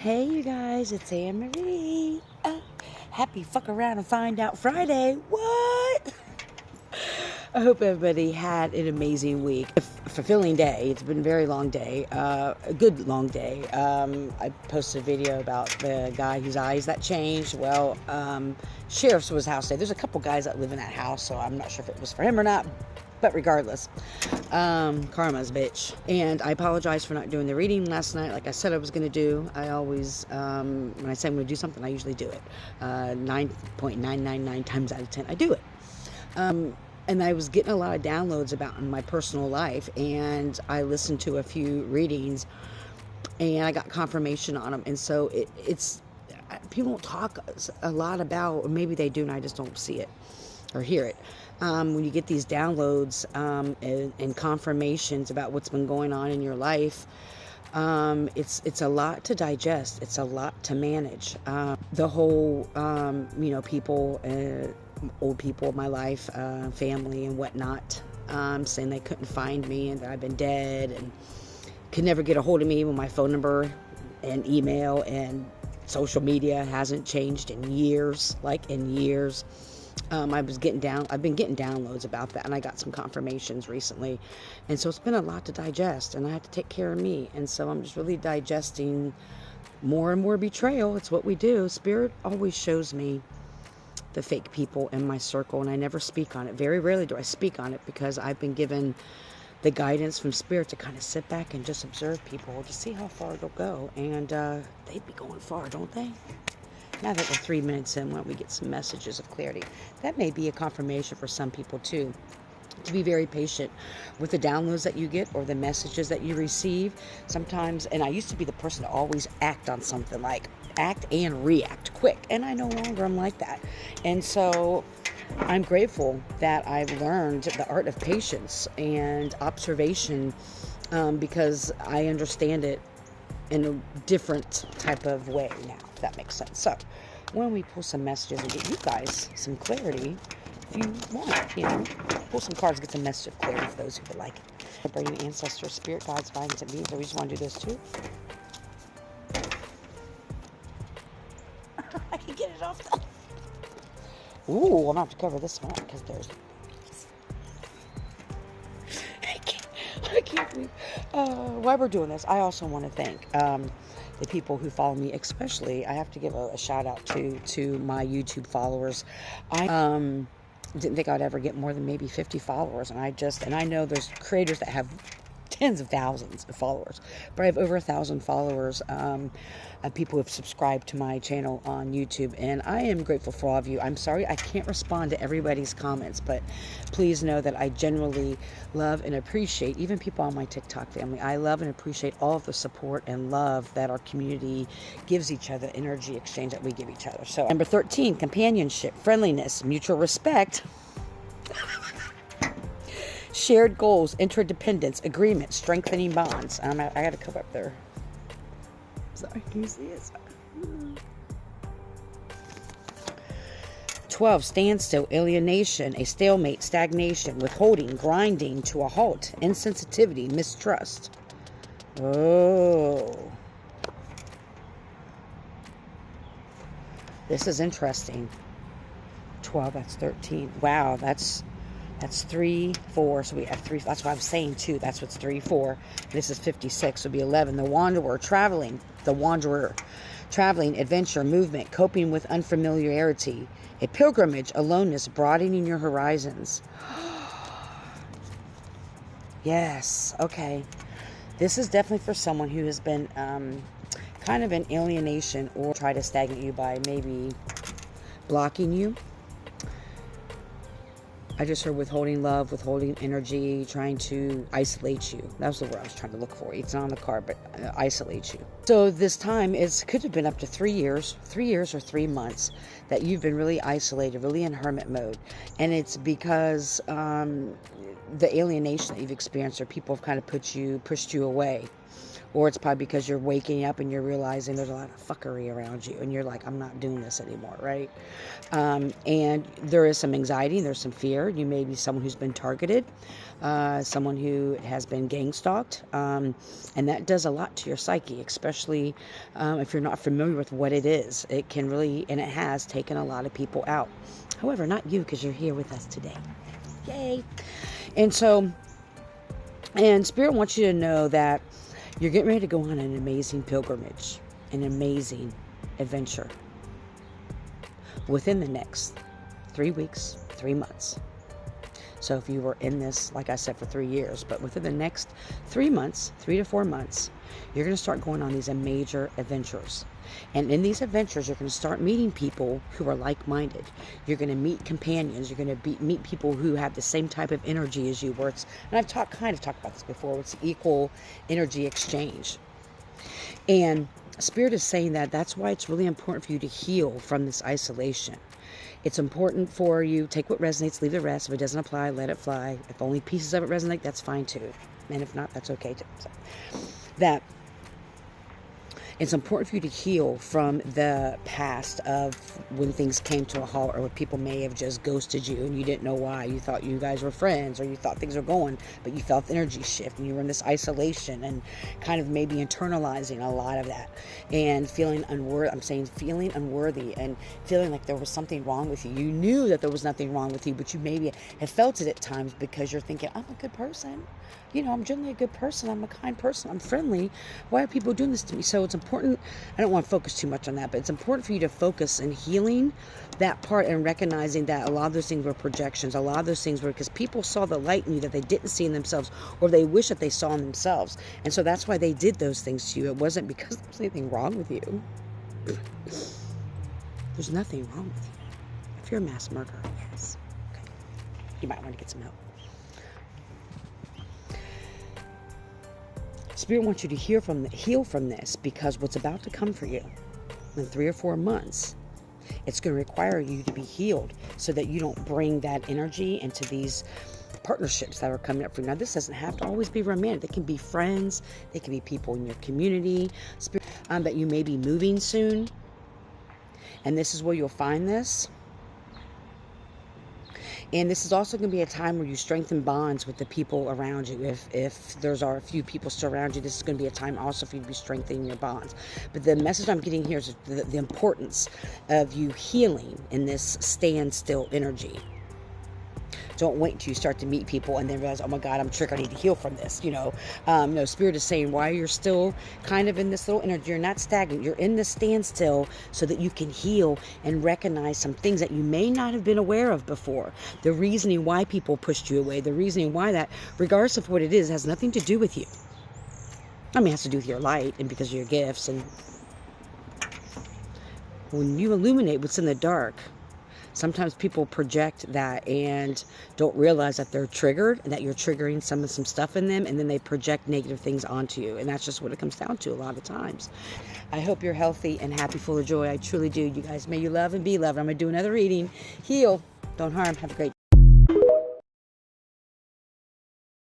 Hey, you guys, it's Anne Marie. Happy Fuck Around and Find Out Friday. What? I hope everybody had an amazing week. A fulfilling day. It's been a very long day, a good long day. I posted a video about the guy whose eyes that changed. Well, sheriff's was house day. There's a couple guys that live in that house, so I'm not sure if it was for him or not. But regardless, karma's bitch. And I apologize for not doing the reading last night like I said I was going to do. I always, when I say I'm going to do something, I usually do it. 9.999 times out of 10, I do it. And I was getting a lot of downloads about my personal life, and I listened to a few readings, and I got confirmation on them. And so it's people don't talk a lot about, or maybe they do, and I just don't see it or hear it. When you get these downloads and confirmations about what's been going on in your life, it's a lot to digest. It's a lot to manage. The whole, people, old people in my life, family and whatnot, saying they couldn't find me and that I've been dead and could never get a hold of me when my phone number and email and social media hasn't changed in years, I've been getting downloads about that, and I got some confirmations recently. And so it's been a lot to digest, and I have to take care of me. And so I'm just really digesting more and more betrayal. It's what we do. Spirit always shows me the fake people in my circle, and I never speak on it. Very rarely do I speak on it, because I've been given the guidance from Spirit to kind of sit back and just observe people to see how far they'll go. And they'd be going far, don't they? Now that we're 3 minutes in, why don't we get some messages of clarity? That may be a confirmation for some people too, to be very patient with the downloads that you get or the messages that you receive. Sometimes, and I used to be the person to always act on something, like act and react quick, and I no longer am like that. And so I'm grateful that I've learned the art of patience and observation, because I understand it in a different type of way now, if that makes sense. So when we pull some messages and get you guys some clarity, if you want, pull some cards, get some message of clarity for those who would like it. Bring ancestors, spirit guides, guidance, and beings. We just want to do this too. I can get it off. Ooh, I'm gonna have to cover this one because there's. I can't believe. While we're doing this, I also want to thank the people who follow me. Especially, I have to give a shout out to my YouTube followers. I didn't think I'd ever get more than maybe 50 followers, and I know there's creators that have tens of thousands of followers, but I have over 1,000 followers of people who have subscribed to my channel on YouTube, and I am grateful for all of you. I'm sorry I can't respond to everybody's comments, but please know that I generally love and appreciate even people on my TikTok family. I love and appreciate all of the support and love that our community gives each other, energy exchange that we give each other. So number 13, companionship, friendliness, mutual respect, shared goals, interdependence, agreement, strengthening bonds. I got to come up there. Sorry, can you see it? 12, standstill, alienation, a stalemate, stagnation, withholding, grinding to a halt, insensitivity, mistrust. Oh. This is interesting. 12, that's 13. Wow, that's 3, 4. So we have 3. That's what I'm saying too. That's what's 3, 4. This is 56. So it'll be 11. The wanderer, traveling. The wanderer, traveling, adventure, movement, coping with unfamiliarity. A pilgrimage, aloneness, broadening your horizons. Yes. Okay. This is definitely for someone who has been kind of in alienation or try to stagnate you by maybe blocking you. I just heard withholding love, withholding energy, trying to isolate you. That was the word I was trying to look for. It's not on the card, but isolate you. So this time, could have been up to 3 years or 3 months that you've been really isolated, really in hermit mode. And it's because the alienation that you've experienced, or people have kind of pushed you away, Or it's probably because you're waking up and you're realizing there's a lot of fuckery around you and you're like, I'm not doing this anymore, right? And there is some anxiety, there's some fear. You may be someone who's been targeted, someone who has been gang stalked, and that does a lot to your psyche, especially if you're not familiar with what it is. It can really, and it has taken a lot of people out. However, not you, because you're here with us today. Yay! And so, and Spirit wants you to know that you're getting ready to go on an amazing pilgrimage, an amazing adventure within the next 3 weeks, 3 months. So if you were in this, like I said, for 3 years, but within the next 3 months, 3 to 4 months, you're going to start going on these major adventures. And in these adventures, you're going to start meeting people who are like-minded. You're going to meet companions. You're going to meet people who have the same type of energy as you. And I've kind of talked about this before. It's equal energy exchange. And Spirit is saying that that's why it's really important for you to heal from this isolation. It's important for you, take what resonates, leave the rest. If it doesn't apply, let it fly. If only pieces of it resonate, that's fine too. And if not, that's okay too. So, that it's important for you to heal from the past of when things came to a halt, or when people may have just ghosted you and you didn't know why. You thought you guys were friends, or you thought things were going, but you felt the energy shift and you were in this isolation and kind of maybe internalizing a lot of that and feeling unworthy. I'm saying feeling unworthy and feeling like there was something wrong with you. You knew that there was nothing wrong with you, but you maybe have felt it at times because you're thinking, I'm a good person. You know, I'm generally a good person. I'm a kind person. I'm friendly. Why are people doing this to me? So it's important. I don't want to focus too much on that, but it's important for you to focus in healing that part and recognizing that a lot of those things were projections. A lot of those things were because people saw the light in you that they didn't see in themselves, or they wish that they saw in themselves. And so that's why they did those things to you. It wasn't because there was anything wrong with you. There's nothing wrong with you. If you're a mass murderer, yes. Okay. You might want to get some help. Spirit wants you to heal from this, because what's about to come for you in 3 or 4 months, it's going to require you to be healed so that you don't bring that energy into these partnerships that are coming up for you. Now, this doesn't have to always be romantic. They can be friends. They can be people in your community. That you may be moving soon. And this is where you'll find this. And this is also going to be a time where you strengthen bonds with the people around you. If there's a few people still around you, this is going to be a time also for you to be strengthening your bonds. But the message I'm getting here is the importance of you healing in this standstill energy. Don't wait until you start to meet people and then realize, oh my God, I'm triggered. I need to heal from this. No, Spirit is saying why you're still kind of in this little energy. You're not stagnant. You're in this standstill so that you can heal and recognize some things that you may not have been aware of before. The reasoning why people pushed you away, the reasoning why that, regardless of what it is, has nothing to do with you. I mean, it has to do with your light and because of your gifts. And when you illuminate what's in the dark, sometimes people project that and don't realize that they're triggered and that you're triggering some stuff in them, and then they project negative things onto you. And that's just what it comes down to a lot of times. I hope you're healthy and happy, full of joy. I truly do. You guys, may you love and be loved. I'm going to do another reading. Heal. Don't harm. Have a great day.